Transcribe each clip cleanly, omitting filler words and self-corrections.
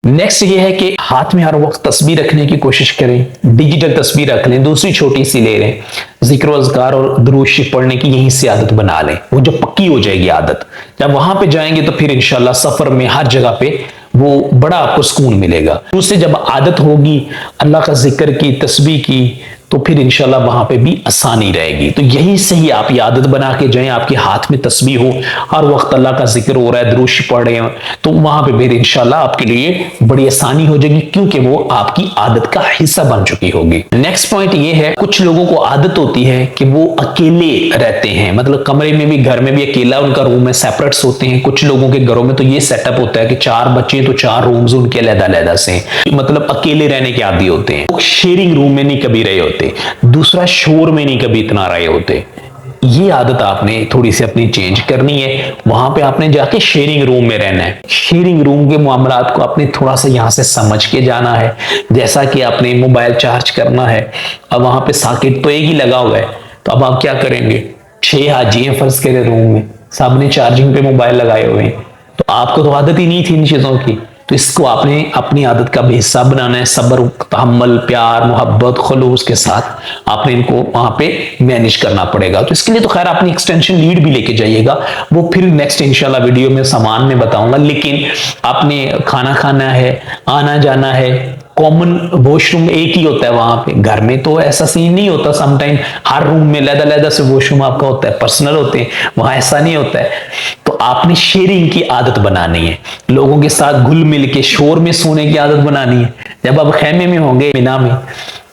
Next ये है कि हाथ में हर वक्त तस्बीह रखने की कोशिश करें, डिजिटल तस्बीह रख लें, दूसरी छोटी सी ले लें, जिक्र अज़कार और दुरूद शरीफ पढ़ने की यहीं से आदत बना लें। वो जो पक्की हो जाएगी आदत, जब वहां पे जाएंगे तो फिर इंशाल्लाह सफर में हर जगह पे वो बड़ा आपको सुकून मिलेगा। उससे जब आदत होगी अल्लाह का जिक्र की, तस्बीह की, तो फिर इंशाल्लाह वहां पे भी आसानी रहेगी। तो यही से ही आप ये आदत बना के जाएं, आपके हाथ में तस्बीह हो, हर वक्त अल्लाह का जिक्र हो रहा है, दुरूद शरीफ पढ़ रहे हैं, तो वहां पे फिर इंशाल्लाह आपके लिए बड़ी आसानी हो जाएगी, क्योंकि वो आपकी आदत का हिस्सा बन चुकी होगी। नेक्स्ट पॉइंट ये है, कुछ लोगों को आदत होती है कि वो अकेले रहते हैं, मतलब कमरे में भी, घर में भी अकेला उनका रूम है, सेपरेट सोते हैं। कुछ लोगों के घरों में तो ये सेटअप होता है कि 4 बच्चे तो 4 रूम्स उनके अलग-अलग से, मतलब अकेले रहने के आदी होते हैं। शेयरिंग रूम में नहीं कभी रहे होते, दूसरा शोर में नहीं कभी इतना रहे होते। ये आदत आपने थोड़ी सी अपनी चेंज करनी है। वहां पे आपने जाके शेयरिंग रूम में रहना है। शेयरिंग रूम के मामलात को आपने थोड़ा सा यहां से समझ के जाना है। जैसा कि आपने मोबाइल चार्ज करना है, अब वहां पे सॉकेट तो एक ही लगा हुआ है, तो अब आप क्या करेंगे, 6 हाजी हैं फर्ज करें रूम में, सब ने चार्जिंग पे मोबाइल लगाए हुए हैं, तो आपको तो आदत ही नहीं थी इन चीजों की, तो इसको आपने अपनी आदत का भी हिस्सा बनाना है। सब्र, तहम्मुल, प्यार, मोहब्बत, खुलूस के साथ आपने इनको वहां पे मैनेज करना पड़ेगा। तो इसके लिए तो खैर अपनी एक्सटेंशन लीड भी लेके जाइएगा, वो फिर नेक्स्ट इंशाल्लाह वीडियो में सामान में बताऊंगा। लेकिन आपने खाना खाना है, आना जाना है, कॉमन वॉशरूम एक ही होता है वहां पे। घर में तो ऐसा सीन नहीं होता, समटाइम हर रूम में लहदा से वॉशरूम आपका होता है, पर्सनल होते हैं, वहां ऐसा नहीं होता है। तो आपने शेयरिंग की आदत बनानी है, लोगों के साथ घुल मिल के शोर में सोने की आदत बनानी है। जब आप खैमे में होंगे मिना में,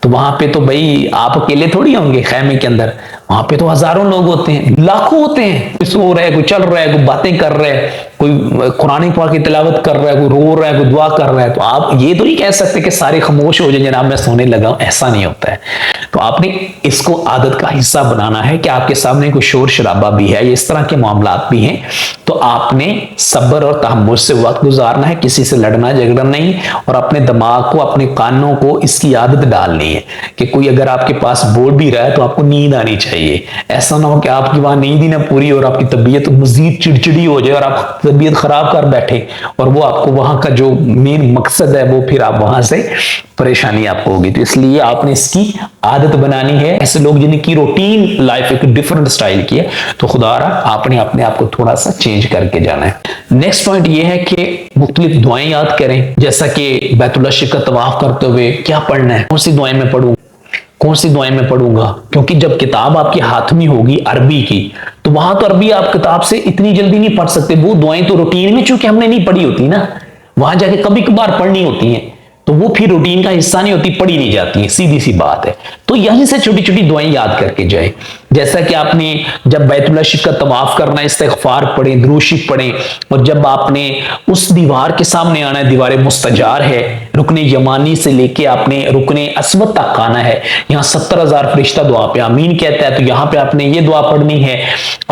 तो वहां पे तो भाई आप अकेले थोड़ी होंगे खैमे के अंदर, वहां पे तो हजारों लोग होते हैं, लाखों होते हैं। कोई सो रहा है, कोई चल रहा है, कोई बातें कर रहा है, कोई कुरान पाक की तिलावत कर रहा है, कोई रो रहा है, कोई दुआ कर रहा है। तो आप ये तो नहीं कह सकते कि सारे खामोश हो जाए जनाब मैं सोने लगा हूं, ऐसा नहीं होता है। तो आपने इसको आदत का हिस्सा बनाना है कि आपके सामने कोई शोर शराबा भी है, इस तरह के मामलात भी हैं, तो आपने सब्र और तहम्मुल से वक्त गुजारना है, किसी से लड़ना झगड़ना नहीं, और अपने दिमाग को, अपने कानों को इसकी आदत डालनी है कि कोई अगर आपके पास बोल भी रहा है तो आपको नींद आनी चाहिए। ऐसा ना हो कि आपकी वहां नींद ही ना पूरी और आपकी तबीयत मजीद चिड़चिड़ी हो जाए और आप तबीयत खराब कर बैठे, और वो आपको वहां का जो मेन मकसद है वो फिर आप वहां से परेशानी आपको होगी। तो इसलिए आपने इसकी आदत बनानी है। ऐसे लोग जिनकी रूटीन लाइफ एक डिफरेंट स्टाइल की है, तो खुदारा आपने अपने आप को थोड़ा सा चेंज करके जाना है। नेक्स्ट पॉइंट ये है कि मुख्तलिफ दुआएं याद करें, जैसा कि बैतुल्लाह शरीफ का तवाफ करते हुए क्या पढ़ना है, कौन सी दुआएं में पढ़ूं, कौन सी दुआएं में पढ़ूंगा, क्योंकि जब किताब आपके हाथ में होगी अरबी की, तो वहां तो अरबी आप किताब से इतनी जल्दी नहीं पढ़ सकते। वो दुआएं तो रूटीन में चूंकि हमने नहीं पढ़ी होती ना, वहां जाके कभी कभार पढ़नी होती हैं, तो वो फिर रूटीन का हिस्सा नहीं होती, पढ़ी नहीं जाती है, सीधी सी बात है। तो यहीं से छोटी छोटी दुआएं याद करके जाए। जैसा कि आपने जब बैतुल्लाह शरीफ का तवाफ करना है, इस्तिग़फ़ार पढ़ें, दुरूद शरीफ पढ़ें, और जब आपने उस दीवार के सामने आना है, दीवार मुस्तजार है, रुकने यमानी से लेके आपने रुकने अस्वद तक आना है, यहाँ 70,000 फरिश्ता दुआ पे आमीन कहता है, तो यहाँ पे आपने ये दुआ पढ़नी है,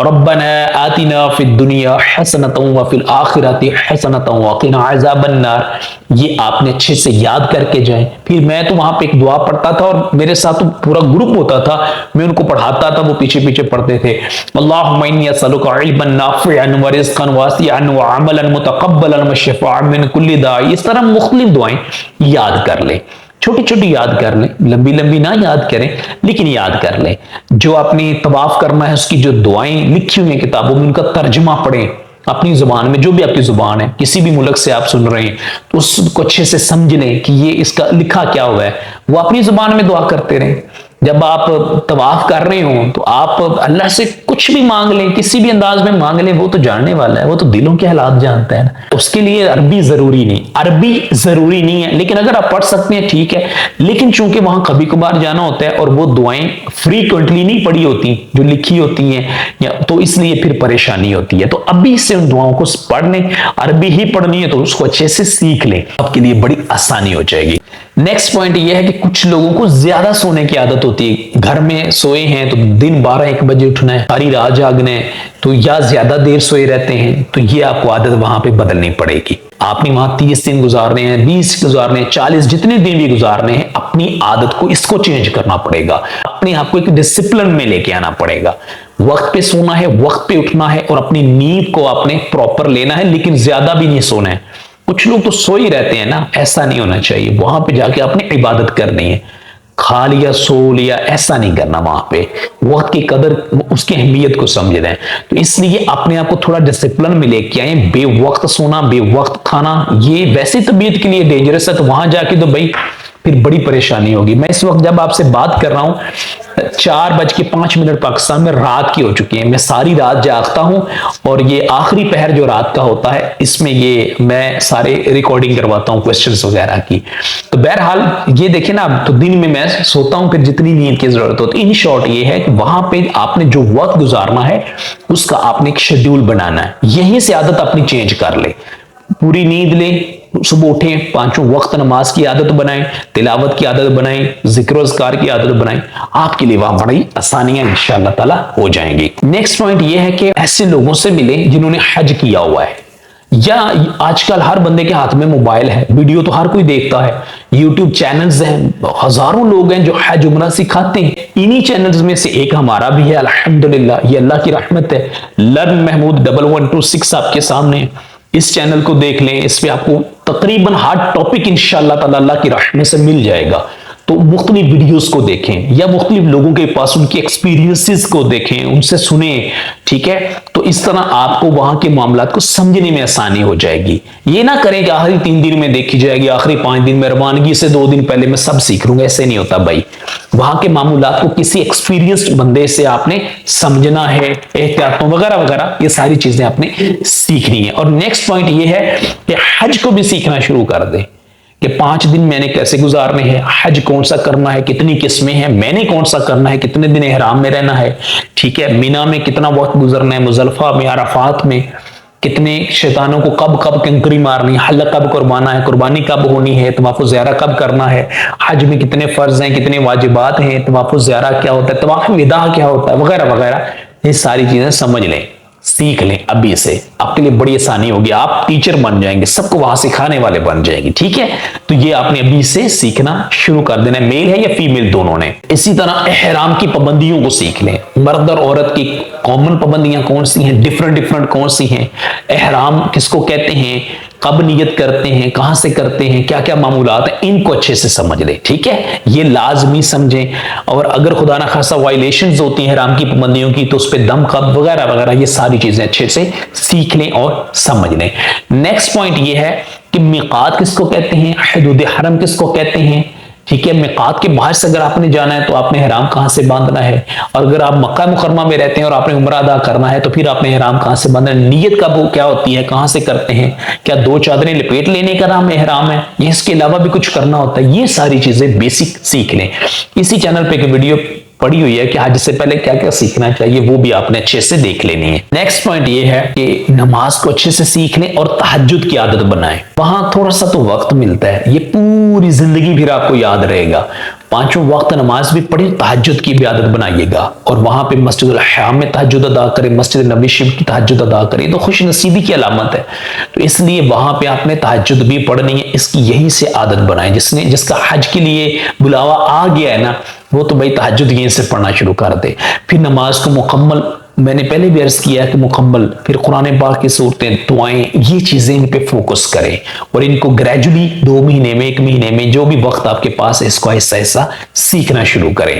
रब्बना आतिना फिद दुनिया हसनतन व फिल आखिरति हसनतन व क़िना अज़ाबन नार। ये आपने अच्छे से याद करके जाएं। फिर मैं तो वहां पे एक दुआ पढ़ता था और मेरे साथ तो पूरा ग्रुप होता था, मैं उनको पढ़ाता था, वो पीछे पीछे पढ़ते थे। अल्लाहुम्मा इन्नी अस्अलुका इल्मन नाफ़िअन व रिज़्क़न वासिअन व अमलन मुतक़ब्बलन व शिफ़ाअन मिन कुल्लि दाई। इस तरह मुख्तलिफ दुआएं याद कर ले, छोटी छोटी याद कर लें, लंबी लंबी ना याद करें, लेकिन याद कर लें। जो आपने तवाफ करना है उसकी जो दुआएं लिखी हुई हैं किताबों में, उनका तर्जुमा पढ़ें अपनी जुबान में, जो भी आपकी जुबान है, किसी भी मुल्क से आप सुन रहे हैं तो उसको अच्छे से समझ लें कि ये इसका लिखा क्या हुआ है, वो अपनी जुबान में दुआ करते रहें। जब आप तवाफ कर रहे हो तो आप अल्लाह से कुछ भी मांग लें, किसी भी अंदाज में मांग लें, वो तो जानने वाला है, वो तो दिलों के हालात जानता है ना। उसके लिए अरबी जरूरी नहीं, अरबी जरूरी नहीं है, लेकिन अगर आप पढ़ सकते हैं ठीक है। लेकिन चूंकि वहां कभी कभार जाना होता है और वो दुआएं फ्रीक्वेंटली नहीं पढ़ी होती जो लिखी होती हैं, या तो इसलिए फिर परेशानी होती है। तो अभी से उन दुआओं को पढ़ लें, अरबी ही पढ़नी है तो उसको अच्छे से सीख लें, आपके लिए बड़ी आसानी हो जाएगी। नेक्स्ट पॉइंट ये है कि कुछ लोगों को ज्यादा सोने की आदत होती है। घर में सोए हैं तो दिन 12-1 बजे उठना है, सारी रात जागना है, तो या ज्यादा देर सोए रहते हैं, तो ये आपको आदत वहां पे बदलनी पड़ेगी। आपने वहां 30 दिन गुजारने हैं, 20 गुजारने हैं, 40 जितने दिन भी गुजारने हैं, अपनी आदत को इसको चेंज करना पड़ेगा। अपने आप को एक डिसिप्लिन में लेके आना पड़ेगा। वक्त पे सोना है, वक्त पे उठना है, और अपनी नींद को आपने प्रॉपर लेना है, लेकिन ज्यादा भी नहीं सोना है। कुछ लोग तो सो ही रहते हैं ना, ऐसा नहीं होना चाहिए। वहां पे जाके आपने इबादत करनी है, खा लिया सो लिया ऐसा नहीं करना। वहां पे वक्त की कदर, उसकी अहमियत को समझ रहे हैं। तो इसलिए अपने आप को थोड़ा डिसिप्लिन में लेके आए। बेवक्त सोना, बेवक्त खाना, ये वैसी तबीयत के लिए डेंजरस है, तो वहां जाके तो भाई फिर बड़ी परेशानी होगी। मैं इस वक्त जब आपसे बात कर रहा हूं 4:05 पाकिस्तान में रात की हो चुकी है। मैं सारी रात जागता हूं और ये आखिरी पहर जो रात का होता है, इसमें ये मैं सारे रिकॉर्डिंग करवाता हूं क्वेश्चंस वगैरह की। तो बहरहाल ये देखें ना, तो दिन में मैं सोता हूं फिर जितनी नींद की जरूरत होती है। इन शॉर्ट ये है कि वहां पे आपने जो वक्त गुजारना है उसका आपने एक शेड्यूल बनाना है। यहीं से आदत अपनी चेंज कर ले, पूरी नींद ले, सुबह उठें, पांचों वक्त नमाज की आदत बनाएं, तिलावत की आदत बनाएं, जिक्र अज़कार की आदत बनाएं। आपके लिए वहां बड़ी आसानियां इंशाअल्लाह ताला हो जाएंगी। नेक्स्ट पॉइंट यह है कि ऐसे लोगों से मिले जिन्होंने हज किया हुआ है। या आजकल हर बंदे के हाथ में मोबाइल है, वीडियो तो हर कोई देखता है, यूट्यूब चैनल्स हैं, हजारों लोग हैं जो हज उम्रा सिखाते हैं। इन्हीं चैनल्स में से एक हमारा भी है, अल्हम्दुलिल्लाह, ये अल्लाह की रहमत है। लर्न महमूद 1126 आपके सामने है। इस चैनल को देख लें, इस पे आपको तकरीबन हर टॉपिक इंशाअल्लाह ताला अल्लाह की रहमत से मिल जाएगा। तो मुख्तलिफ वीडियोस को देखें या मुख्तलिफ लोगों के पास उनके एक्सपीरियंसेस को देखें, उनसे सुने, ठीक है। तो इस तरह आपको वहां के मामलात को समझने में आसानी हो जाएगी। ये ना करें कि आखिरी 3 दिन में देखी जाएगी, आखिरी 5 दिन में, रवानगी से 2 दिन पहले मैं सब सीख लूंगा, ऐसे नहीं होता भाई। वहां के मामूलात को किसी एक्सपीरियंस्ड बंदे से आपने समझना है, एहतियातों वगैरह वगैरह, ये सारी चीजें आपने सीखनी है। और नेक्स्ट पॉइंट ये है कि हज को भी सीखना शुरू कर दें कि 5 दिन मैंने कैसे गुजारने हैं, हज कौन सा करना है, कितनी किस्में हैं, मैंने कौन सा करना है, कितने दिन इहराम में रहना है, ठीक है, मीना में कितना वक्त गुजरना है, मुजल्फा में, अराफात में कितने शैतानों को कब कब कंकरी मारनी है, हल्ला कब कुर्बाना है, कुर्बानी कब होनी है, तवाफ़ुल ज़ियारा कब करना है, हज में कितने फर्ज हैं, कितने वाजिबात हैं, तवाफ़ुल ज़ियारा क्या होता है, तवाफ़ विदा क्या होता है, वगैरह वगैरह। ये सारी चीजें समझ लें, सीख लें अभी से, आपके लिए बड़ी आसानी होगी। आप टीचर बन जाएंगे, सबको वहां सिखाने वाले बन जाएंगे, ठीक है। तो ये आपने अभी से सीखना शुरू कर देना है, मेल है या फीमेल दोनों ने। इसी तरह एहराम की पाबंदियों को सीख लें, मर्द और औरत की कॉमन पाबंदियां कौन सी हैं, डिफरेंट डिफरेंट कौन सी हैं, एहराम किसको कहते हैं, कब नियत करते हैं, कहां से करते हैं, क्या क्या मामूलात हैं, इनको अच्छे से समझ लें, ठीक है। ये लाजमी समझें। और अगर खुदा ना खासा वायलेशंस होती हैं हराम की पाबंदियों की, तो उस पर दम कब वगैरह वगैरह, ये सारी चीजें अच्छे से सीख लें और समझ लें। नेक्स्ट पॉइंट ये है कि मिकात किसको कहते हैं, हदूद हरम किसको कहते हैं, ठीक है। मिकात के बाहर से अगर आपने जाना है तो आपने हराम कहां से बांधना है, और अगर आप मक्का मुकरमा में रहते हैं और आपने उम्रा अदा करना है तो फिर आपने हराम कहां से बांधना है, नीयत कब क्या होती है, कहां से करते हैं, क्या 2 चादरें लपेट लेने का नाम हराम है, या इसके अलावा भी कुछ करना होता है, ये सारी चीजें बेसिक सीख लें। इसी चैनल पे एक वीडियो पड़ी हुई है कि हज से पहले क्या क्या सीखना चाहिए, वो भी आपने अच्छे से देख लेनी है। नेक्स्ट पॉइंट ये है कि नमाज को अच्छे से सीख लें और तहज्जुद की आदत बनाएं। वहां थोड़ा सा तो वक्त मिलता है, ये पूरी जिंदगी फिर आपको याद रहेगा। 5 वक्त नमाज भी पढ़ी, तहज्जुद की भी आदत बनाइएगा। और वहां पे मस्जिद अल हराम में तहज्जुद अदा करें, मस्जिद नबी शरीफ की तहज्जुद अदा करें, तो खुश नसीबी की अलामत है। तो इसलिए वहां पे आपने तहज्जुद भी पढ़नी है, इसकी यहीं से आदत बनाएं। जिसका हज के लिए बुलावा आ गया है ना, वो तो भाई तहज्जुद यहीं से पढ़ना शुरू कर दे। फिर नमाज को मुकम्मल, मैंने पहले भी अर्ज किया है कि मुकम्मल, फिर कुरान पाक की सूरतें, दुआएं, ये चीजें इन पे फोकस करें और इनको ग्रेजुअली 2 महीने में, 1 महीने में, जो भी वक्त आपके पास है, इसको ऐसा ऐसा सीखना शुरू करें।